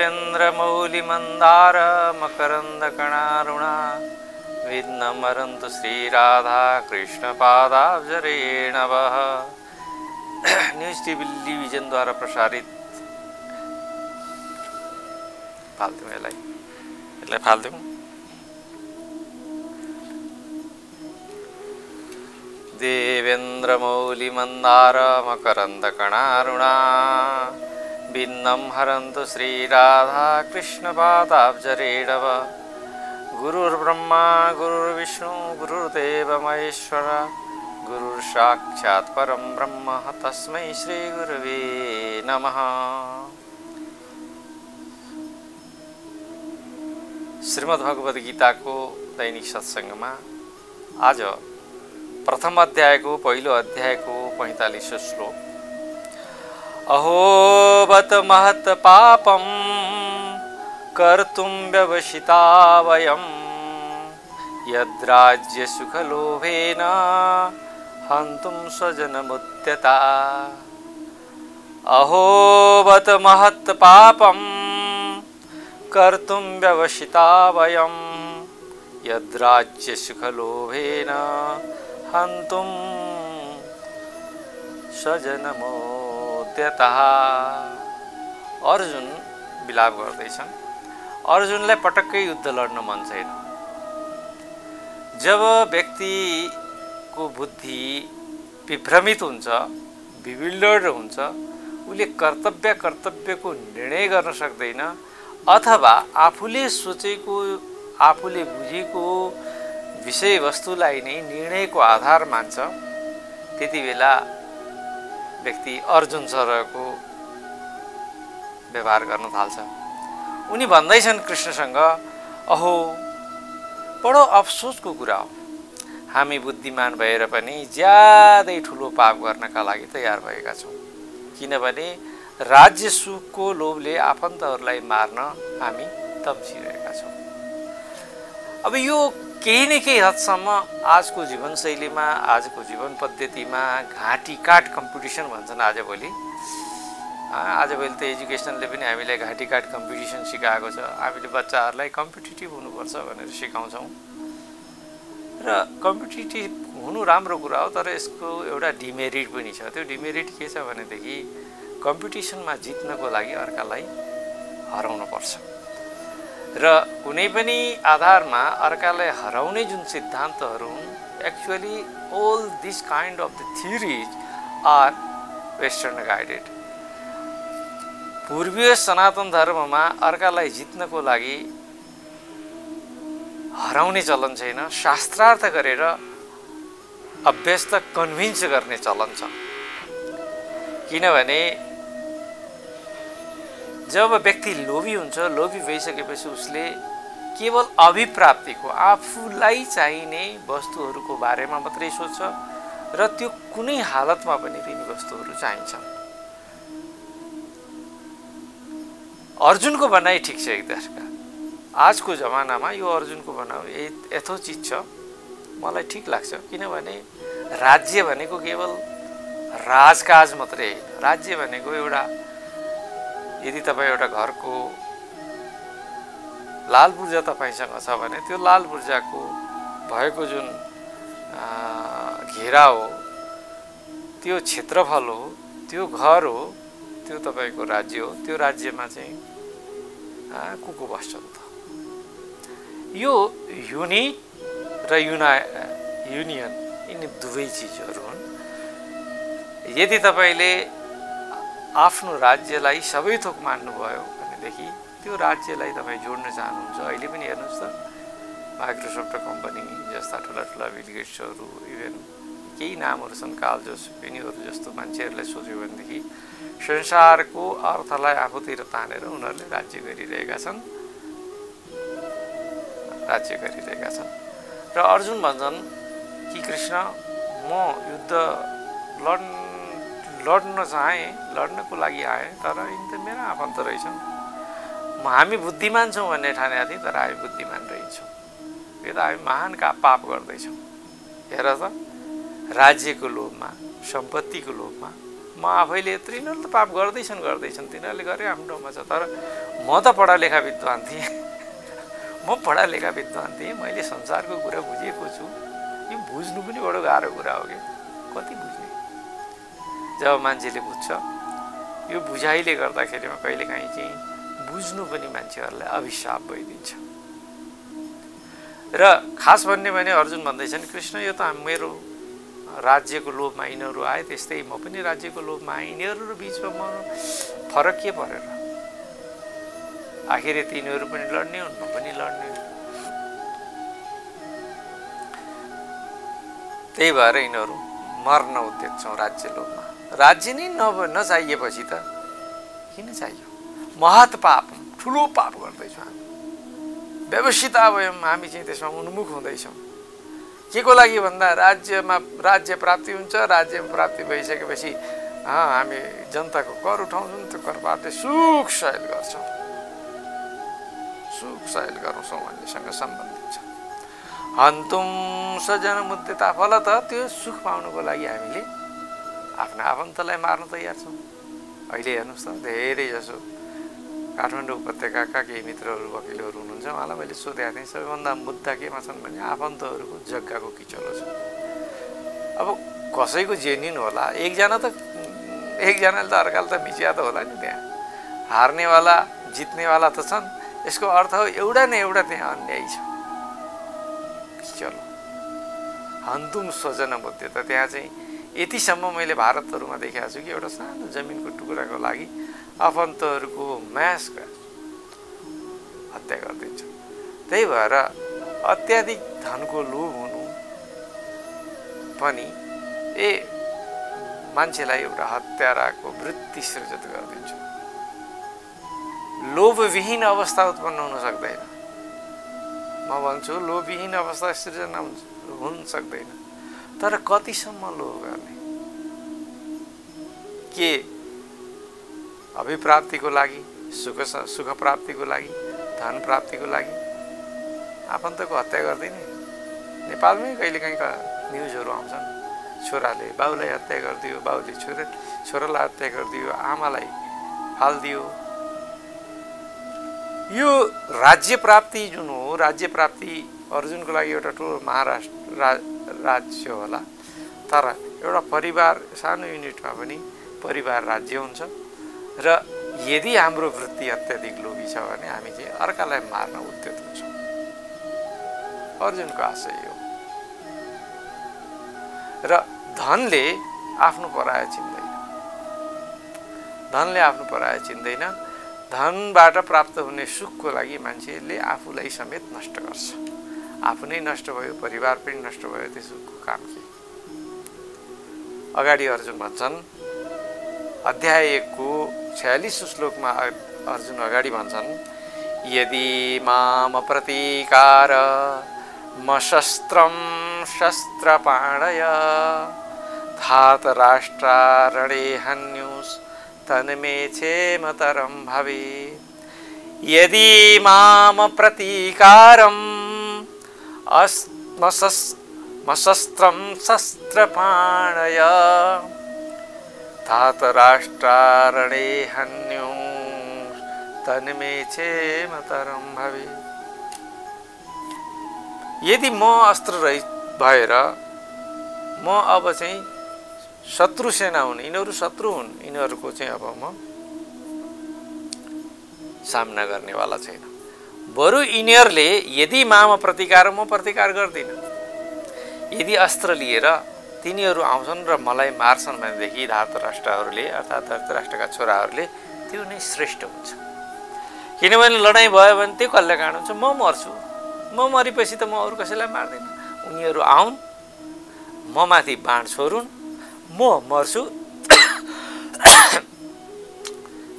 देवेन्द्रमौलिमन्दार मकरन्दकणारुणा विघ्नमरन्तु Shri Radha कृष्णपादाब्जरेणवः। News television द्वारा प्रसारित फाल्दिउँ यसलाई फाल्दिउँ। देवेन्द्रमौलिमन्दार मकरन्दकणारुणा विघ्नं हरन्तु श्रीराधा कृष्णपादाब्जरेणव। गुरुर्ब्रह्मा गुरुर्विष्णु गुरुर्देव महेश्वर गुरुर्साक्षात् परं ब्रह्म तस्मै श्री गुरवे नमः। श्रीमद्भगवद गीताको दैनिक सत्सङ्गमा आज प्रथम अध्यायको पहिलो अध्यायको 45औं श्लोक। अहो बत महत् पापं कर्तुं व्यवसिता वयं यद्राज्य सुखलोभेन हन्तुं स्वजनमुद्यता। अहो बत महत् पापं कर्तुं व्यवसिता वयं यद्राज्य सुखलोभेन हन्तुं स्वजनमुद्यता। अर्जुन विलाप गर्दैछन्। अर्जुनलाई पटक्कै युद्ध लड्न मन छैन। जब व्यक्तिको बुद्धि विभ्रमित हुन्छ, विविल्डर्ड हुन्छ, उसले कर्तव्यको निर्णय गर्न सक्दैन अथवा आफूले सोचेको आफूले बुझेको विषयवस्तुलाई नै निर्णयको आधार मान्छ, त्यति बेला व्यक्ति अर्जुन सरको व्यवहार गर्न थाल्छ। उनी भन्दैछन् कृष्णसँग, अहो बडो अफसोसको कुरा हो, हामी बुद्धिमान भएर पनि ज्यादै ठुलो पाप गर्नका लागि तयार भएका छौँ। किनभने राज्य सुखको लोभले आफन्तहरूलाई मार्न हामी तम्सिरहेका छौँ। अब यो केही न केही हदसम्म आजको जीवनशैलीमा, आजको जीवन पद्धतिमा घाँटी काट कम्पिटिसन भन्छन् आजभोलि। आजभोलि त एजुकेसनले पनि हामीलाई घाँटी काट कम्पिटिसन सिकाएको छ। हामीले बच्चाहरूलाई कम्पिटिटिभ हुनुपर्छ भनेर सिकाउँछौँ र कम्पिटिटिभ हुनु राम्रो कुरा हो, तर यसको एउटा डिमेरिट पनि छ। त्यो डिमेरिट के छ भनेदेखि कम्पिटिसनमा जित्नको लागि अर्कालाई हराउनुपर्छ र कुनै पनि आधारमा अर्कालाई हराउने जुन सिद्धान्तहरू हुन्, actually all this kind of the theories are western guided. पूर्वीय सनातन धर्ममा अर्कालाई जित्नको लागि हराउने चलन छैन, शास्त्रार्थ गरेर अभ्यस्त कन्भिन्स गर्ने चलन छ। किनभने जब व्यक्ति लोभी हुन्छ, लोभी भइसकेपछि उसले केवल अभिप्राप्तिको, आफूलाई चाहिने वस्तुहरूको बारेमा मात्रै सोच्छ र त्यो कुनै हालतमा पनि तिनी वस्तुहरू चाहिन्छन्। अर्जुनको भनाइ ठिक छ एक दशका। आजको जमानामा यो अर्जुनको भनाइ यथोचित छ, मलाई ठिक लाग्छ। किनभने राज्य भनेको केवल राजकाज मात्रै होइन। राज्य भनेको एउटा, यदि तपाईँ एउटा घरको लाल पूर्जा तपाईँसँग छ भने त्यो लाल पूर्जाको भएको जुन घेरा हो, त्यो क्षेत्रफल हो, त्यो घर हो, त्यो तपाईँको राज्य हो। त्यो राज्यमा चाहिँ को बस्छन् त? यो युनिट र युनियन यिनी दुवै चिजहरू हुन्। यदि तपाईँले आफ्नो राज्यलाई सबै थोक मान्नुभयो भनेदेखि त्यो राज्यलाई तपाईँ जोड्न चाहनुहुन्छ। अहिले पनि हेर्नुहोस् त, माइक्रोसफ्ट कम्पनी जस्ता ठुला ठुला बिल गेट्सहरू, इभन केही नामहरू छन्, कार्ल जोसेफ यिनीहरू जस्तो मान्छेहरूलाई सोच्यो भनेदेखि संसारको अर्थलाई आफूतिर तानेर उनीहरूले राज्य गरिरहेका छन्। र अर्जुन भन्छन् कि कृष्ण, म युद्ध लड्न चाहेँ, लड्नको लागि आएँ, तर यिनी त मेरा आफन्त रहेछन्। हामी बुद्धिमान छौँ भन्ने ठानेका थियौँ, तर हामी बुद्धिमान रहेछौँ। यो त हामी महान पाप गर्दैछौँ। हेर त, राज्यको लोभमा, सम्पत्तिको लोभमा म आफैले तिनीहरूले त पाप गर्दैछन् तिनीहरूले गरे आफ्नो ठाउँमा छ। तर म त पढालेखा विद्वान थिएँ, म पढालेखा विद्वान थिएँ, मैले संसारको कुरा बुझेको छु। यो बुझ्नु पनि बडो गाह्रो कुरा हो कि कति बुझ्ने। जब मान्छेले बुझ्छ यो बुझाइले गर्दाखेरिमा कहिलेकाहीँ चाहिँ बुझ्नु पनि मान्छेहरूलाई अभिशाप भइदिन्छ। र खास भन्ने भने अर्जुन भन्दैछन् कृष्ण यो त मेरो राज्यको लोभमा यिनीहरू आए, त्यस्तै म पनि राज्यको लोभमा आएँ, यिनीहरू बिचमा म फरक के परेर, आखिर तिनीहरू पनि लड्ने हुन् म पनि लड्ने हुन्। त्यही भएर यिनीहरू मर्न उद्यत छौँ राज्य लोभमा। राज्य नै नचाहिएपछि त किन चाहियो? महत पाप, ठुलो पाप गर्दैछौँ हामी, व्यवसिता भयौँ हामी चाहिँ त्यसमा उन्मुख हुँदैछौँ। के को लागि भन्दा राज्य प्राप्ति हुन्छ, राज्य प्राप्ति भइसकेपछि हामी जनताको कर उठाउँछौँ, त्यो करबाटै सुख सयल गर्छौँ, सुख सयल गरौँ भन्नेसँग सम्बन्धित छ। हन्तुम स्वजन मुद्यता, फलत त्यो सुख पाउनुको लागि हामीले आफ्ना आफन्तलाई मार्न तयार छौँ। अहिले हेर्नुहोस् त धेरै जसो काठमाडौँ उपत्यकाका केही मित्रहरू वकिलहरू हुनुहुन्छ, उहाँलाई मैले सोधेको थिएँ सबैभन्दा मुद्दा केमा छन् भने आफन्तहरूको जग्गाको किचलो छ। अब कसैको जेन्युन होला, एकजनाले त अर्काले त मिचिया त होला नि, त्यहाँ हार्नेवाला जित्नेवाला त छन्। यसको अर्थ हो एउटा न एउटा त्यहाँ अन्याय छ, किचलो। हन्तुम स्वजन मुद्यता, त्यहाँ चाहिँ यतिसम्म मैले भारतहरूमा देखेको छु कि एउटा सानो जमिनको टुक्राको लागि आफन्तहरूको म्यास हत्या गरिदिन्छ। त्यही भएर अत्याधिक धनको लोभ हुनु पनि मान्छेलाई एउटा हत्याराको वृत्ति सृजित गरिदिन्छ। लोभविहीन अवस्था उत्पन्न हुन सक्दैन। म भन्छु लोभविहीन अवस्था सृजना हुन सक्दैन। तर कतिसम्म लोभ गर्ने? के अभिप्राप्तिको लागि, सुख प्राप्तिको लागि, धन प्राप्तिको लागि आफन्तको हत्या गरिदिने? नेपालमै कहिलेकाहीँ न्युजहरू आउँछन्, छोराले बाउलाई हत्या गरिदियो, बाउले छोरालाई हत्या गरिदियो, आमालाई फालिदियो। यो राज्य प्राप्ति जुन हो, राज्य प्राप्ति अर्जुनको लागि एउटा ठुलो राज्य होला। तर एउटा परिवार सानो युनिटमा पनि परिवार राज्य हुन्छ। र यदि हाम्रो वृत्ति अत्याधिक लोभी छ भने हामी चाहिँ अर्कालाई मार्न उद्यत हुन्छौँ। अर्जुनको आशय हो। र धनले आफ्नो पराया चिन्दैन, धनले आफ्नो पराया चिन्दैन। धनबाट प्राप्त हुने सुखको लागि मान्छेले आफूलाई समेत नष्ट गर्छ। आफू नै नष्ट भयो, परिवार पनि नष्ट भयो, त्यसको काम के? अगाडि अर्जुन भन्छन्, अध्याय 1 को 46 श्लोकमा अर्जुन अगाडि भन्छन्, यदि माम प्रतीकार मशस्त्रम शस्त्रपाणय धात राष्ट्रारणे हन्युस तन्मे क्षेमतरं भवेत्। यदि माम प्रतीकारं मशस्त्रं शस्त्रपाणय धात राष्ट्रारणे हन्युस तन्मे क्षेमतरं भवेत्। यदि म अस्त्र रहित भएर म अब चाहिँ शत्रु सेना हुन्, यिनीहरू शत्रु हुन्, यिनीहरूको चाहिँ अब म सामना गर्नेवाला छैन। बरु यिनीहरूले यदि माम प्रतिकार, म प्रतिकार गर्दिनँ। यदि अस्त्र लिएर तिनीहरू आउँछन् र मलाई मार्छन् भनेदेखि धातराष्ट्रहरूले अर्थात् धृतराष्ट्रका छोराहरूले त्यो नै श्रेष्ठ हुन्छ। किनभने लडाइँ भयो भने त्यो कल्याण हुन्छ, म मर्छु, म मरेपछि त म अरू कसैलाई मार्दिनँ। उनीहरू आउन्, म माथि बाण छोडुन्, म मर्छु,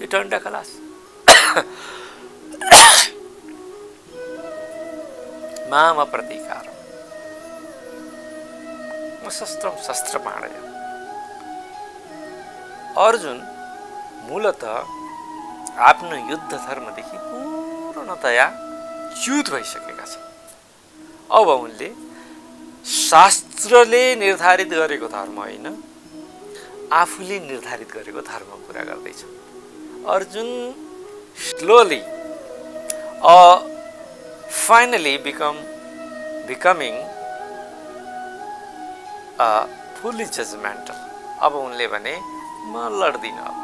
यो डन्डा खलास। माम प्रतिकार शस्त्रम शस्त्रपाणय। अर्जुन मूलतः आफ्नो युद्ध धर्मदेखि पूर्णतया च्युत भइसकेका छन्। अब उनले शास्त्रले निर्धारित गरेको धर्म होइन, आफूले निर्धारित गरेको धर्म पुरा गर्दैछ। Arjun slowly finally becoming fully judgmental. अब उनले भने म लड्दिन, अब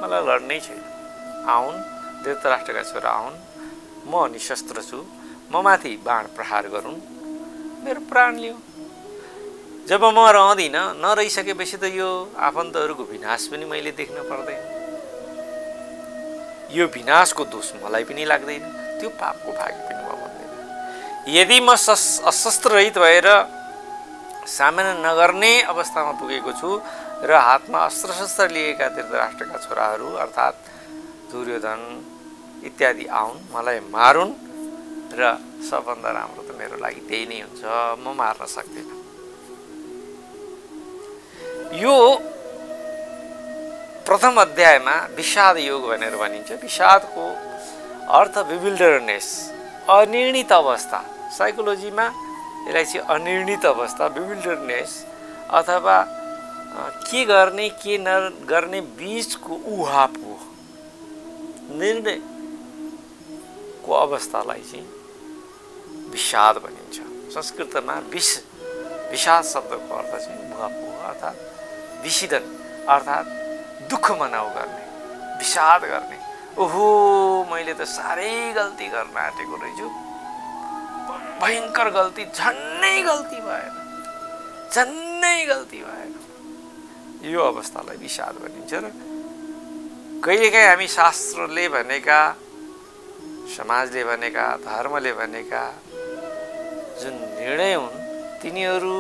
मलाई लड्नै छैन, आउन् धृतराष्ट्रका छोरा आउन्, म निशस्त्र छु, म माथि बाण प्रहार गरून्, मेरो प्राण लियो। जब म रहँदिन, नरहिसकेपछि त यो आफन्तहरूको विनाश पनि मैले देख्न पर्दैन, यो विनाशको दोष मलाई पनि लाग्दैन, त्यो पापको भागी पनि म भन्दैन। यदि म अशस्त्र रहित भएर सामना नगर्ने अवस्थामा पुगेको छु र हातमा अस्त्र-शस्त्र लिएका धृतराष्ट्रका छोराहरू अर्थात् दुर्योधन इत्यादि आउन्, मलाई मारुन्, र सबभन्दा राम्रो त मेरो लागि त्यही नै हुन्छ, म मार्न सक्दिनँ। यो प्रथम अध्यायमा विषाद योग भनेर भनिन्छ। विषादको अर्थ बिविल्डरनेस, अनिर्णित अवस्था। साइकोलोजीमा यसलाई चाहिँ अनिर्णित अवस्था, बिविल्डरनेस अथवा के गर्ने के नगर्ने बीचको उहापो, निर्णयको अवस्थालाई चाहिँ विषाद भनिन्छ। संस्कृतमा विषाद शब्दको अर्थ चाहिँ उहापो अर्थात् विषिदन अर्थात् दुःख मनाउ गर्ने, विषाद गर्ने। ओहो मैले त साह्रै गल्ती गर्न आँटेको रहेछु, भयङ्कर गल्ती, झन्नै गल्ती भएन, झन्नै गल्ती भएन, यो अवस्थालाई विषाद भनिन्छ। र कहिलेकाहीँ हामी शास्त्रले भनेका, समाजले भनेका, धर्मले भनेका जुन निर्णय हुन् तिनीहरू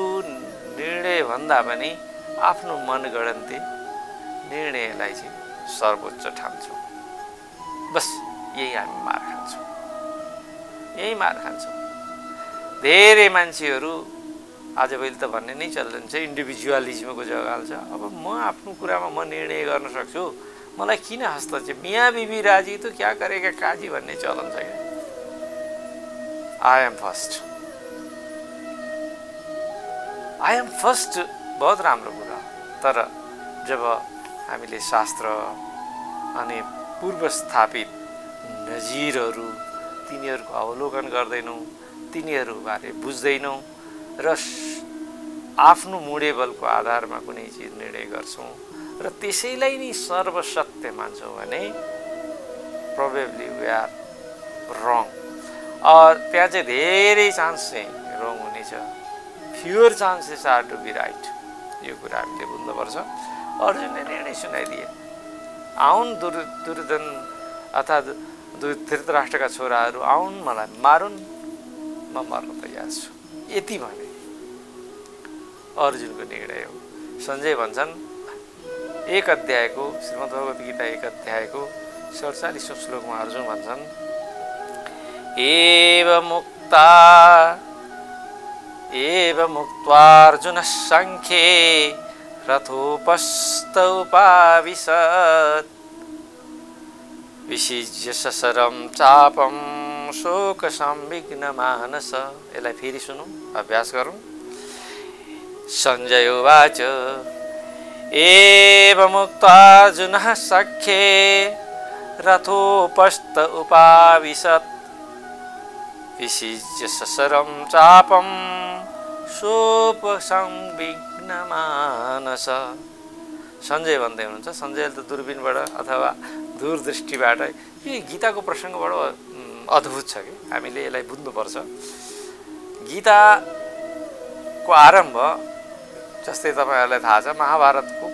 निर्णयभन्दा पनि आफ्नो मनगढन्ती निर्णयलाई चाहिँ सर्वोच्च ठान्छौँ। बस यही हामी मार खान्छौँ, यही मार खान्छौँ। धेरै मान्छेहरू आजभोलि त भन्ने नै चल्दैन छ, इन्डिभिजुअलिज्मको जग्गा हाल्छ। अब म आफ्नो कुरामा म निर्णय गर्न सक्छु, मलाई किन हस्तक्षेप, मियाँ बिबी राजी त क्या गरेका काजी भन्ने चलन छ क्या। आई एम फर्स्ट बहुत राम्रो कुरा, तर जब हामीले शास्त्र अनि पूर्व स्थापित नजिरहरू तिनीहरूको अवलोकन गर्दैनौँ, तिनीहरूबारे बुझ्दैनौँ र आफ्नो मूढेबलको आधारमा कुनै चिज निर्णय गर्छौँ र त्यसैलाई नै सर्वसत्य मान्छौँ भने प्रोबेबली वी आर रङ। त्यहाँ चाहिँ धेरै चान्स चाहिँ रङ हुनेछ, fewer chances are to be right. यो कुरा हामीले बुझ्नुपर्छ। अर्जुनले निर्णय सुनाइदिए, आउन् दुर्योधन अर्थात् धृतराष्ट्रका छोराहरू आउन्, मलाई मारुन्, म मर्न तयार छु, यति भने अर्जुनको निर्णय हो। सञ्जय भन्छन् 1 अध्यायको श्रीमद्भगवत गीता 1 अध्यायको 47औं श्लोकमा अर्जुन भन्छन्, एव मुक्त्वा सांख्ये रथोपस्थ उपाविशत् विसिज्य ससरं चापं शोक संविघ्न मानस। यसलाई फेरि सुनौँ, अभ्यास गरौँ। सञ्जय उवाच एव मुक्त्वा अर्जुनः सख्ये रथोपस्थ उपाविशत् विसिज्य ससरं चापं शोक संविघ्न मानस। सञ्जय भन्दै हुनुहुन्छ। सञ्जयले त दूरबीनबाट अथवा दूरदृष्टिबाट यो गीताको प्रसङ्ग बडो अद्भुत छ कि हामीले यसलाई बुझ्नुपर्छ। गीताको आरम्भ जस्तै तपाईँहरूलाई थाहा छ, महाभारतको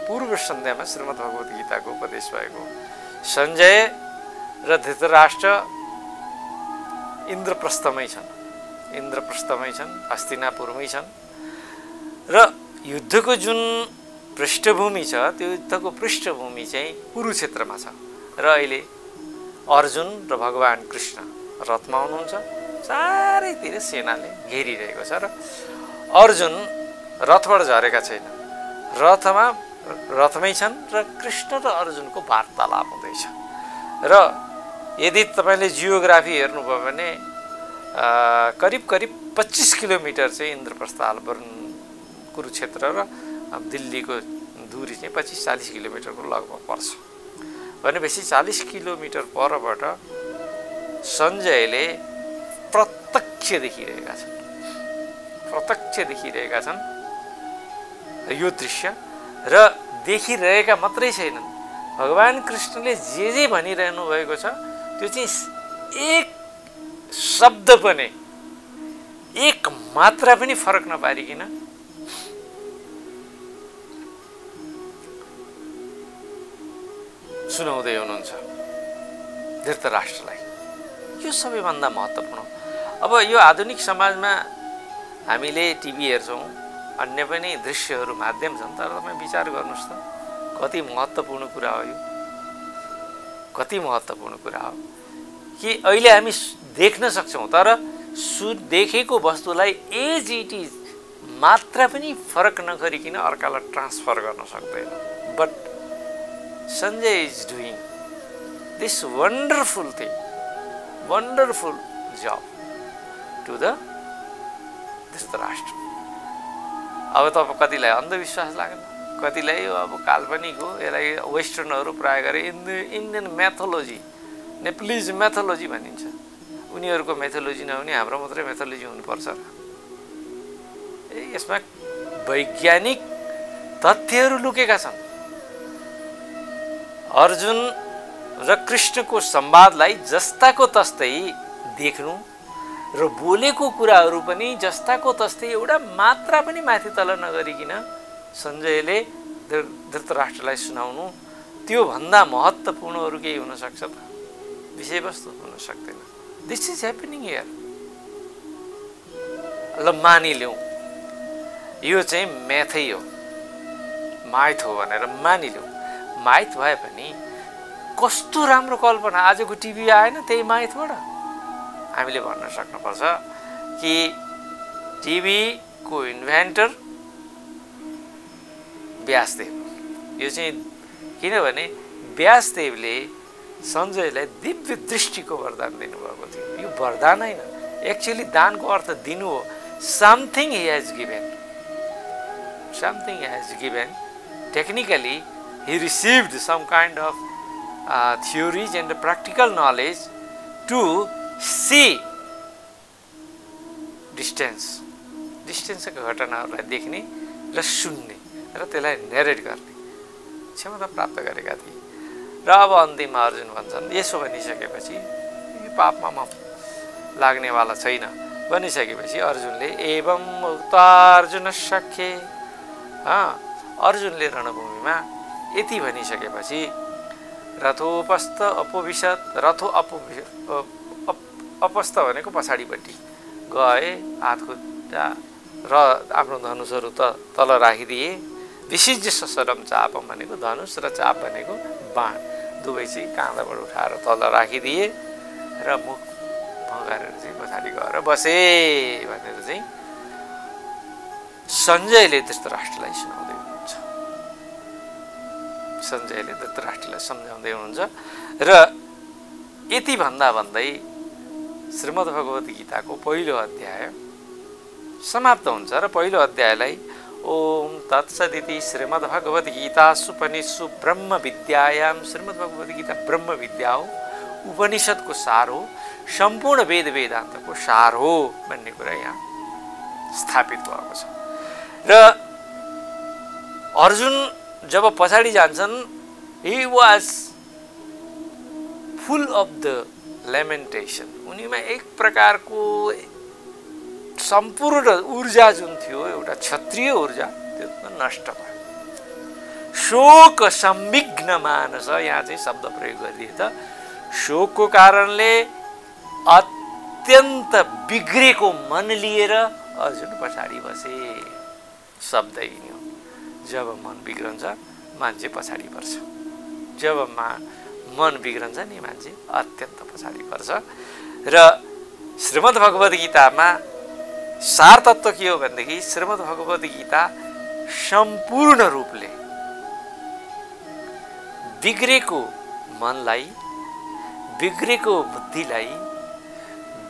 पूर्व सन्ध्यामा श्रीमद्भगवत गीताको उपदेश भएको। सञ्जय र धृतराष्ट्र इन्द्रप्रस्थमै छन्, हस्तिनापुरमै छन् र युद्धको जुन पृष्ठभूमि छ त्यो युद्धको पृष्ठभूमि चाहिँ कुरुक्षेत्रमा छ र अहिले अर्जुन र भगवान कृष्ण रथमा हुनुहुन्छ। चारैतिर सेनाले घेरिरहेको छ र अर्जुन रथबाट झरेका छैन, रथमै छन् र कृष्ण र अर्जुनको वार्तालाप हुँदैछ। र यदि तपाईँले जियोग्राफी हेर्नुभयो भने करिब 25 किलोमिटर चाहिँ इन्द्रप्रस्थ कुरुक्षेत्र र दिल्लीको दूरी चाहिँ 25-40 किलोमिटरको लगभग पर्छ। भनेपछि 40 किलोमिटर परबाट सञ्जयले प्रत्यक्ष देखिरहेका छन् यो दृश्य। र देखिरहेका मात्रै छैनन्, भगवान कृष्णले जे भनिरहनु भएको छ त्यो चाहिँ एक शब्द पनि, एक मात्रा पनि फरक नपारिकन सुनाउँदै हुनुहुन्छ धृतराष्ट्रलाई। यो सबैभन्दा महत्त्वपूर्ण। अब यो आधुनिक समाजमा हामीले टिभी हेर्छौँ, अन्य पनि दृश्यहरू माध्यम छन्, तर तपाईँ विचार गर्नुहोस् त कति महत्त्वपूर्ण कुरा हो यो, कति महत्त्वपूर्ण कुरा हो कि अहिले हामी देख्न सक्छौँ, तर देखेको वस्तुलाई एज इट इज मात्रा पनि फरक नगरिकन अर्कालाई ट्रान्सफर गर्न सक्दैन। But Sanjay is doing this wonderful thing, wonderful job to the Dhritarashtra. अब तपाईँ कतिलाई अन्धविश्वास लाग्छ, कतिलाई अब काल्पनिक हो, यसलाई वेस्टर्नहरू प्राय गरे इन्डियन मेथोलोजी, नेप्लिज मेथोलोजी भनिन्छ। उनीहरूको मेथोलोजी नहुने हाम्रो मात्रै मेथोलोजी हुनुपर्छ र? यसमा वैज्ञानिक तथ्यहरू लुकेका छन्। अर्जुन र कृष्णको संवादलाई जस्ताको तस्तै देख्नु र बोलेको कुराहरू पनि जस्ताको तस्तै एउटा मात्रा पनि माथि तल नगरिकन सञ्जयले धृतराष्ट्रलाई सुनाउनु, त्यो भन्दा महत्त्वपूर्ण अरू केही हुन सक्छ त? विषयवस्तु हुन सक्दैन। This is happening here. ल मानिलिउँ यो चाहिँ म्याथै हो, माइथ हो भनेर मानिलिउँ। माइथ भए पनि कस्तो राम्रो कल्पना, आजको टिभी आएन त्यही माइथबाट? हामीले भन्न सक्नुपर्छ कि टिभीको इन्भेन्टर व्यासदेव। यो चाहिँ किनभने व्यासदेवले सञ्जयलाई दिव्य दृष्टिको वरदान दिनुभएको थियो। यो वरदान होइन, एक्चुअली दानको अर्थ दिनु हो। Something he has given, something he has given. Technically he received some kind of theories and practical knowledge to see डिस्टेन्सका घटनाहरूलाई देख्ने र सुन्ने र त्यसलाई नेरेट गर्ने क्षमता प्राप्त गरेका थिए। र अब अन्तिममा अर्जुन भन्छन्, यसो भनिसकेपछि यो पापमा म लाग्नेवाला छैन भनिसकेपछि अर्जुनले एवं उक्तार्जुन सख्ये, अर्जुनले रणभूमिमा यति भनिसकेपछि रथोपस्थ अपोविशत, अपस्थ भनेको पछाडिपट्टि गए, हात खुट्टा र आफ्नो धनुषहरू तल राखिदिए। विशिज सशरम चापम भनेको धनुष र चाप भनेको बाण, दुवै चाहिँ काँधाबाट उठाएर तल राखिदिए र मुख भगाएर चाहिँ पछाडि गएर बसे भनेर चाहिँ सञ्जयले धृतराष्ट्रलाई सुनाउँदै हुनुहुन्छ। सञ्जयले धृतराष्ट्रलाई सम्झाउँदै हुनुहुन्छ र यति भन्दा भन्दै श्रीमद् भगवत गीताको पहिलो अध्याय समाप्त हुन्छ र पहिलो अध्यायलाई ओम तत्सदिति श्रीमद् भगवत गीतासुपनिषु ब्रह्म विद्यायां, श्रीमद् भगवत गीता ब्रह्म विद्या हो, उपनिषदको सार हो, सम्पूर्ण वेद वेदान्तको सार हो भन्ने कुरा यहाँ स्थापित भएको छ। र अर्जुन जब पछाडि जान्छन्, he was full of the lamentation, उनीमा एक प्रकारको सम्पूर्ण ऊर्जा जुन थियो, एउटा क्षत्रिय ऊर्जा, त्यो नष्ट भयो। शोक संविघ्न मानस, यहाँ चाहिँ शब्द प्रयोग गरिदिए त शोकको कारणले अत्यन्त बिग्रेको मन लिएर अर्जुन पछाडि बसे। शब्द यिनी हो, जब मन बिग्रन्छ मान्छे पछाडि पर्छ, जब मन बिग्रन्छ नि मान्छे अत्यन्त पछाडि पर्छ। र श्रीमद् भगवत गीतामा सार तत्त्व के हो भनेदेखि श्रीमद् भगवत गीता सम्पूर्ण रूपले बिग्रेको मनलाई, बिग्रेको बुद्धिलाई,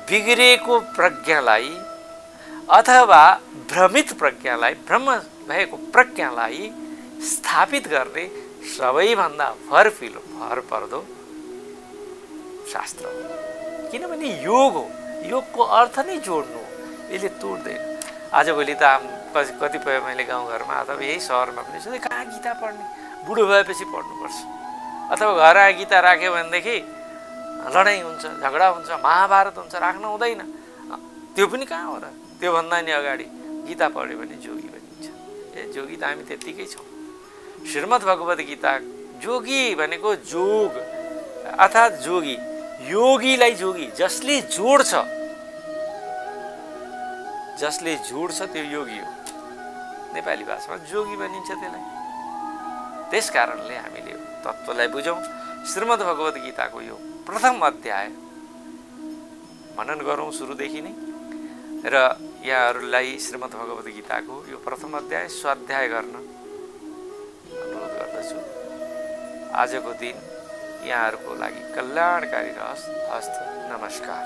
बिग्रेको प्रज्ञालाई अथवा भ्रमित प्रज्ञालाई, भ्रम भएको प्रज्ञालाई स्थापित गर्ने सबैभन्दा भरपर्दो शास्त्र हो। किनभने योग हो, योगको अर्थ नै जोड्नु हो, यसले तोड्दैन। आजभोलि त कतिपय मैले गाउँघरमा अथवा यही सहरमा पनि सधैँ कहाँ गीता पढ्ने, बुढो भएपछि पढ्नुपर्छ, अथवा घर आए गीता राख्यो भनेदेखि लडाइँ हुन्छ, झगडा हुन्छ, महाभारत हुन्छ, राख्न हुँदैन। त्यो पनि कहाँ हो र? त्योभन्दा नि अगाडि गीता पढ्यो भने जोगी बनिन्छ। जोगी त हामी त्यत्तिकै छौँ। श्रीमद् भगवत गीता, जोगी भनेको जोग अर्थात् जोगी, योगीलाई जोगी, जसले जोड्छ त्यो योगी हो। नेपाली भाषामा जोगी भनिन्छ त्यसलाई। त्यस कारणले हामीले यो तत्त्वलाई बुझौँ। श्रीमद् भगवत गीताको यो प्रथम अध्याय मनन गरौँ सुरुदेखि नै, र यहाँहरूलाई श्रीमद् भगवत गीताको यो प्रथम अध्याय स्वाध्याय गर्न अनुरोध गर्दछु। आजको दिन यहाँहरूको लागि कल्याणकारी रहोस्। हस्त नमस्कार।